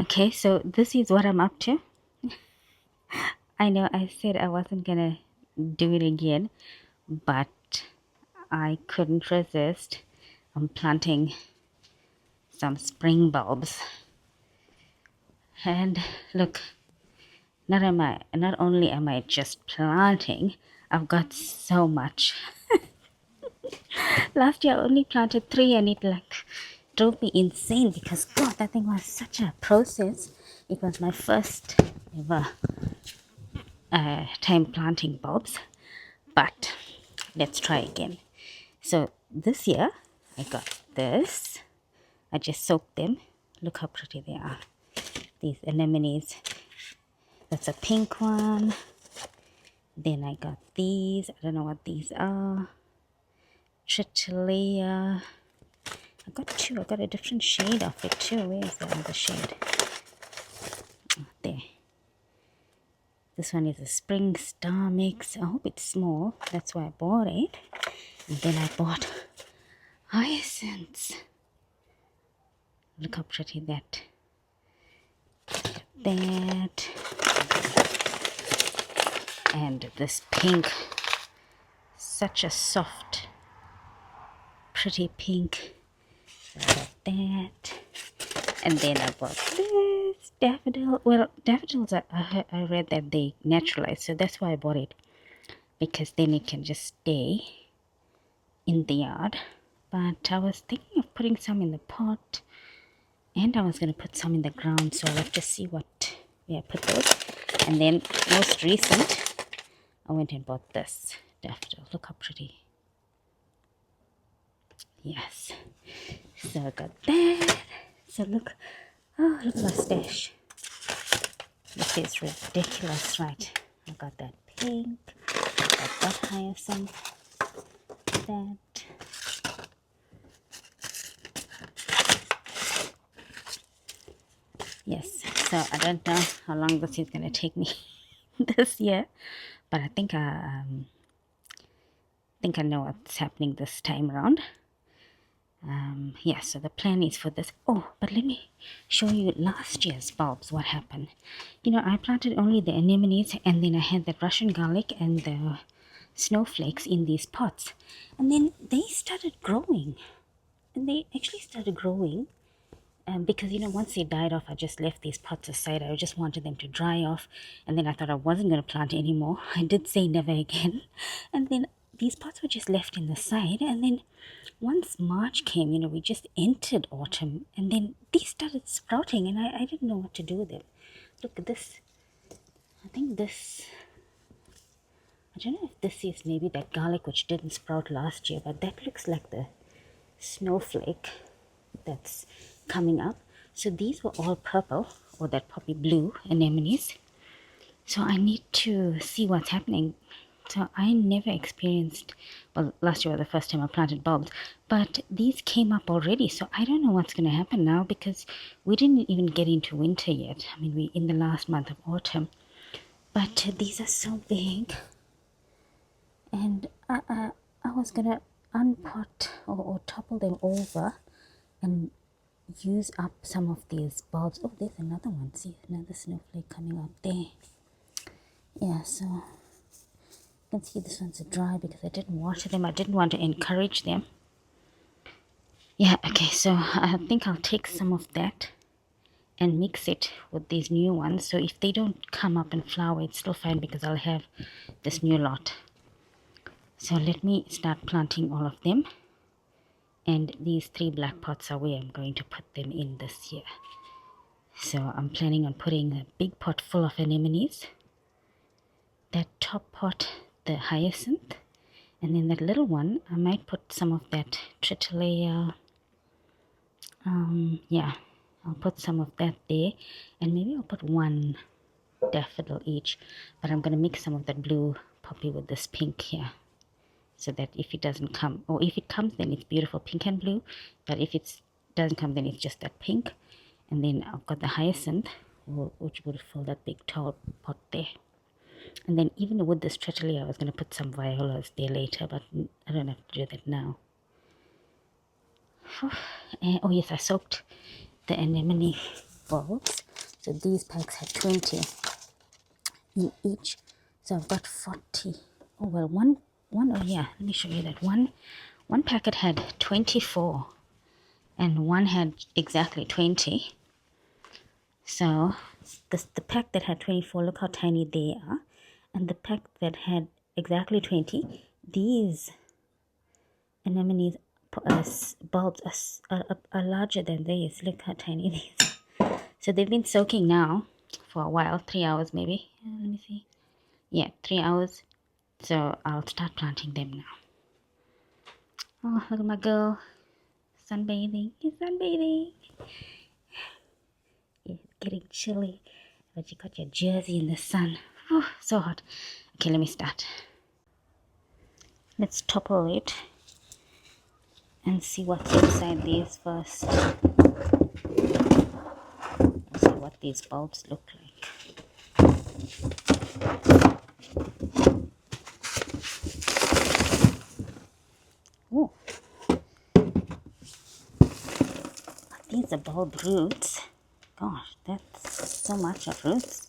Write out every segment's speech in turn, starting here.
Okay, so this is what I'm up to. I know I said I wasn't gonna do it again, but I couldn't resist. I'm planting some spring bulbs. And look, not only am I just planting, I've got so much. Last year I only planted 3 and it like drove me insane because God, that thing was such a process. It was my first ever time planting bulbs, but let's try again. So this year I got this. I just soaked them. Look how pretty they are. These anemones. That's a pink one. Then I got these. I don't know what these are. Tritalea. I got two. I got a different shade of it too. Where is the other shade? There. This one is a spring star mix. I hope it's small. That's why I bought it. And then I bought hyacinths. Look how pretty that. And this pink. Such a soft, pretty pink. So I got that. And then I bought this daffodil. Well, daffodils, I read that they naturalize, so that's why I bought it. Because then it can just stay in the yard. But I was thinking of putting some in the pot. And I was going to put some in the ground. So I'll have to see where I put those. And then most recent, I went and bought this daffodil. Look how pretty. Yes. So I got that. So look. Oh, look at my stash. This is ridiculous, right? I got that pink. I got that hyacinth. That. Yes. So I don't know how long this is going to take me this year. But I think I know what's happening this time around. Yeah, so the plan is for this. Oh, but let me show you last year's bulbs, what happened. You know, I planted only the anemones, and then I had the Russian garlic and the snowflakes in these pots. And then they started growing. And they actually started growing. Because, you know, once they died off, I just left these pots aside. I just wanted them to dry off. And then I thought I wasn't going to plant anymore. I did say never again. And then these pots were just left in the side. And then once March came, you know, we just entered autumn. And then these started sprouting. And I didn't know what to do with them. Look at this. I think this... I don't know if this is maybe that garlic which didn't sprout last year. But that looks like the snowflake that's coming up. So these were all purple, or that poppy blue anemones. So I need to see what's happening. So I never experienced, well, last year was the first time I planted bulbs, but these came up already. So I don't know what's going to happen now, because we didn't even get into winter yet. I mean, we in the last month of autumn, but these are so big. And I was going to unpot or topple them over and use up some of these bulbs. Oh, there's another one. See, another snowflake coming up there. Yeah, so you can see this one's dry because I didn't water them. I didn't want to encourage them. Yeah, okay, so I think I'll take some of that and mix it with these new ones. So if they don't come up and flower, it's still fine because I'll have this new lot. So let me start planting all of them. And these 3 black pots are where I'm going to put them in this year. So I'm planning on putting a big pot full of anemones. That top pot, the hyacinth. And then that little one, I might put some of that tritalea. Yeah, I'll put some of that there. And maybe I'll put 1 daffodil each. But I'm going to mix some of that blue poppy with this pink here. So that if it doesn't come, or if it comes, then it's beautiful pink and blue. But if it doesn't come, then it's just that pink. And then I've got the hyacinth, which would fill that big tall pot there. And then even with this tritalea, I was going to put some violas there later, but I don't have to do that now. Oh yes, I soaked the anemone bulbs. So these packs had 20 in each. So I've got 40. Oh well, oh yeah, let me show you that. One packet had 24 and one had exactly 20. So the pack that had 24, look how tiny they are. And the pack that had exactly 20, these anemones bulbs are larger than these. Look how tiny these are. So they've been soaking now for a while, 3 hours maybe. Let me see. Yeah, 3 hours. So I'll start planting them now. Oh, look at my girl. Sunbathing. You're sunbathing. It's getting chilly. But you got your jersey in the sun. Oh, so hot. Okay, let me start. Let's topple it and see what's inside these first. See what these bulbs look like. Oh, these are bulb roots. Gosh, that's so much of roots.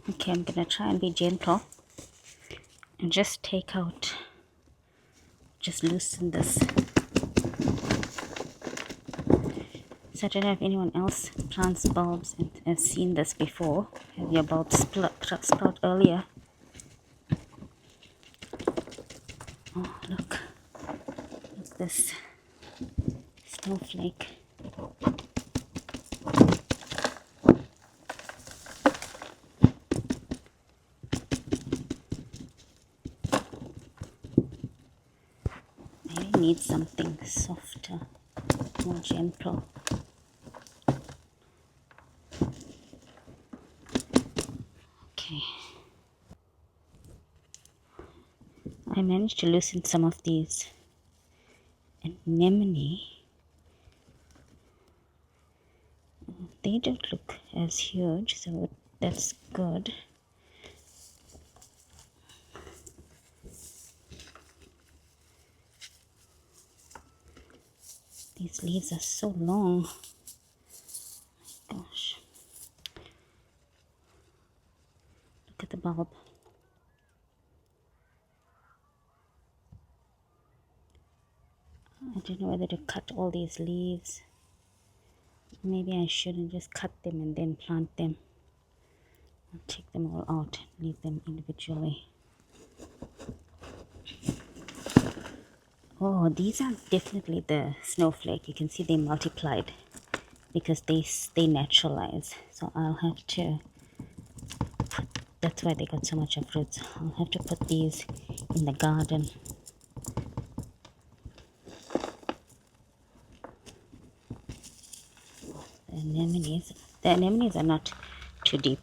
Okay, I'm gonna try and be gentle and just take out, just loosen this. So I don't know if anyone else plants bulbs and has seen this before. Have your bulbs sprout earlier? Oh, look at this snowflake. I need something softer, more gentle. Okay. I managed to loosen some of these anemone. They don't look as huge, so that's good. These leaves are so long. Gosh. Look at the bulb. I don't know whether to cut all these leaves. Maybe I shouldn't just cut them and then plant them. I'll take them all out and leave them individually. Oh, these are definitely the snowflake. You can see they multiplied because they naturalize. So I'll have to put, that's why they got so much of roots. I'll have to put these in the garden. The anemones are not too deep.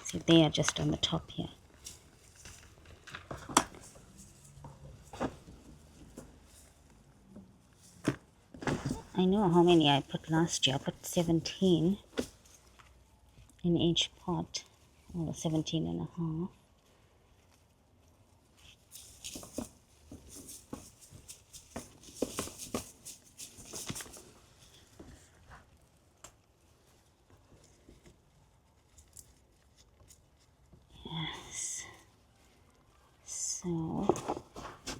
See, they are just on the top here. I know how many I put last year. I put 17 in each pot, or 17 and a half. Yes.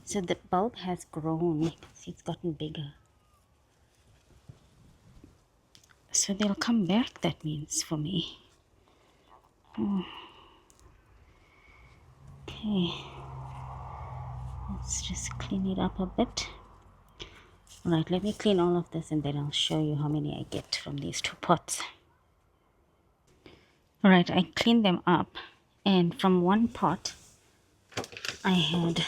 So the bulb has grown. You can see it's gotten bigger. So they'll come back, that means, for me. Oh. Okay. Let's just clean it up a bit. Alright, let me clean all of this and then I'll show you how many I get from these two pots. Alright, I cleaned them up, and from one pot I had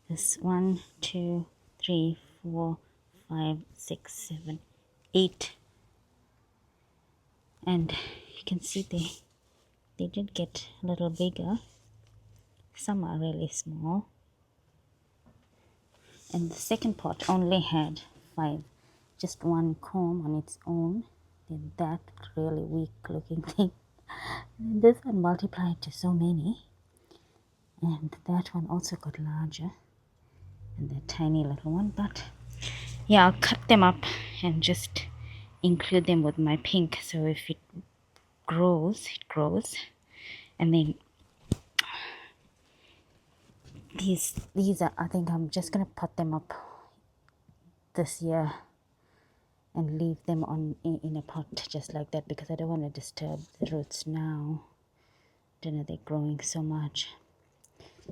this 1, 2, 3, 4, 5, 6, 7, 8, and you can see they did get a little bigger. Some are really small, and the second pot only had 5, just one comb on its own. Then that really weak looking thing, and this one multiplied to so many, and that one also got larger. and the tiny little one. But yeah, I'll cut them up and just include them with my pink, so if it grows, it grows. And then these are, I think I'm just gonna pot them up this year and leave them in a pot just like that, because I don't want to disturb the roots now. Don't know, they're growing so much,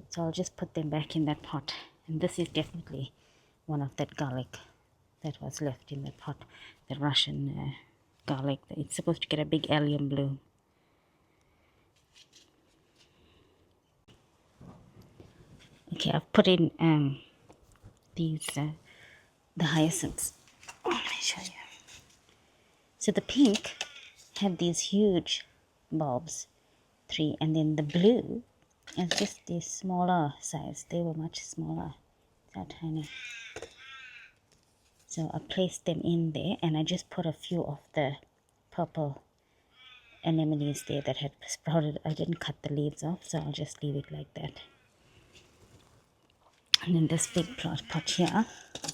so I'll just put them back in that pot. And this is definitely one of that garlic that was left in that pot, the Russian garlic. It's supposed to get a big allium bloom. Okay, I've put in these the hyacinths. Let me show you. So the pink had these huge bulbs, 3, and then the blue is just the smaller size. They were much smaller, they're tiny. So I placed them in there, and I just put a few of the purple anemones there that had sprouted. I didn't cut the leaves off, so I'll just leave it like that. And then this big pot here, I'll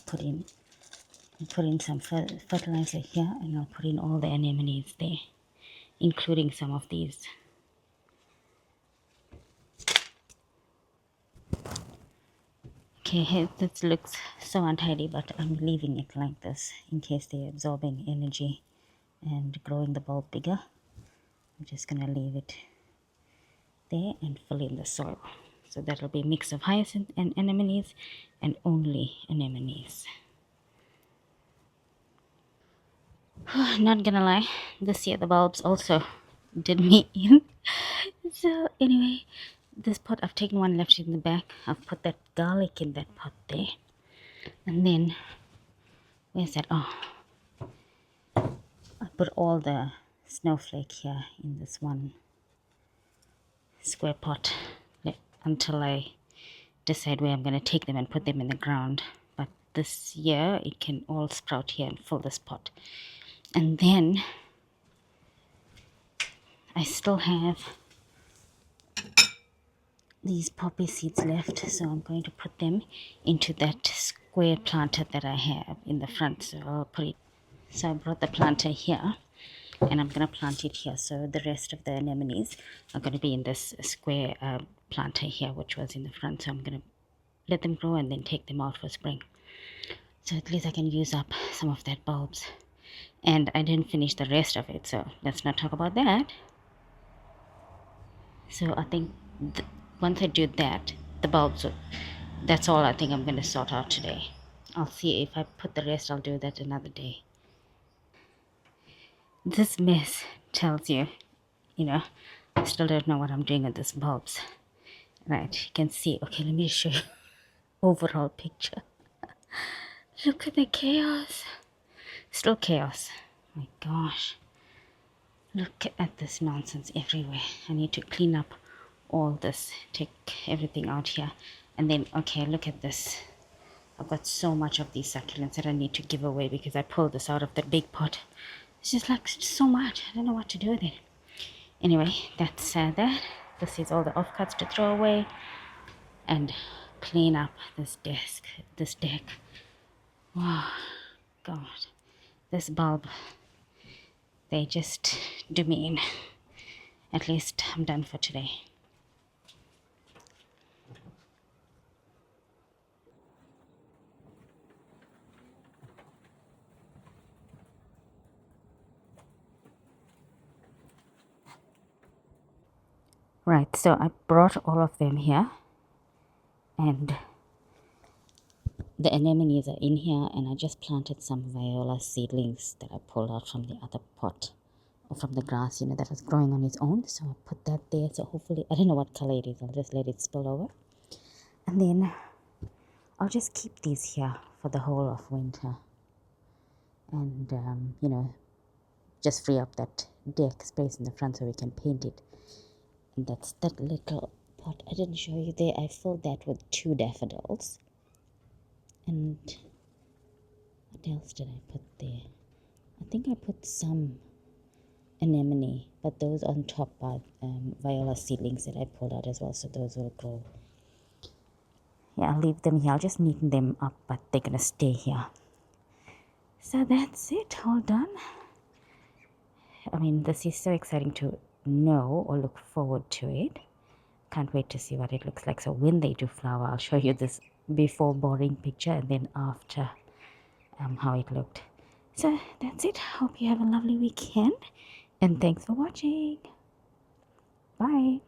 put in some fertilizer here, and I'll put in all the anemones there, including some of these. Okay, this looks so untidy, but I'm leaving it like this in case they're absorbing energy and growing the bulb bigger. I'm just gonna leave it there and fill in the soil. So that'll be a mix of hyacinth and anemones, and only anemones. Not gonna lie, this year the bulbs also did me in. So anyway, this pot, I've taken one left in the back. I've put that garlic in that pot there. And then, where's that? Oh, I put all the snowflake here in this one square pot until I decide where I'm going to take them and put them in the ground. But this year it can all sprout here and fill this pot. And then I still have these poppy seeds left, so I'm going to put them into that square planter that I have in the front. So I'll put it, so I brought the planter here, and I'm going to plant it here. So the rest of the anemones are going to be in this square planter here, which was in the front. So I'm going to let them grow and then take them out for spring, so at least I can use up some of that bulbs. And I didn't finish the rest of it, so let's not talk about that. So I think once I do that, the bulbs, that's all I think I'm going to sort out today. I'll see if I put the rest, I'll do that another day. This mess tells you, I still don't know what I'm doing with these bulbs. Right, you can see. Okay, let me show you overall picture. Look at the chaos. Still chaos. My gosh. Look at this nonsense everywhere. I need to clean up all this, take everything out here. And then, okay, look at this. I've got so much of these succulents that I need to give away because I pulled this out of the big pot. It's just like so much. I don't know what to do with it. Anyway, that's that. This is all the offcuts to throw away and clean up this deck. Wow, God, this bulb, they just do me in. At least I'm done for today. Right, so I brought all of them here, and the anemones are in here, and I just planted some viola seedlings that I pulled out from the other pot, or from the grass, that was growing on its own. So I put that there, so hopefully, I don't know what color it is, I'll just let it spill over. And then I'll just keep these here for the whole of winter, and just free up that deck space in the front so we can paint it. And that's that little pot I didn't show you there. I filled that with 2 daffodils. And what else did I put there? I think I put some anemone, but those on top are viola seedlings that I pulled out as well, so those will grow. Yeah, I'll leave them here. I'll just neaten them up, but they're gonna stay here. So that's it, all done. I mean, this is so exciting to know or look forward to it. Can't wait to see what it looks like. So when they do flower, I'll show you this before boring picture and then after how it looked. So that's it. Hope you have a lovely weekend and thanks for watching. Bye.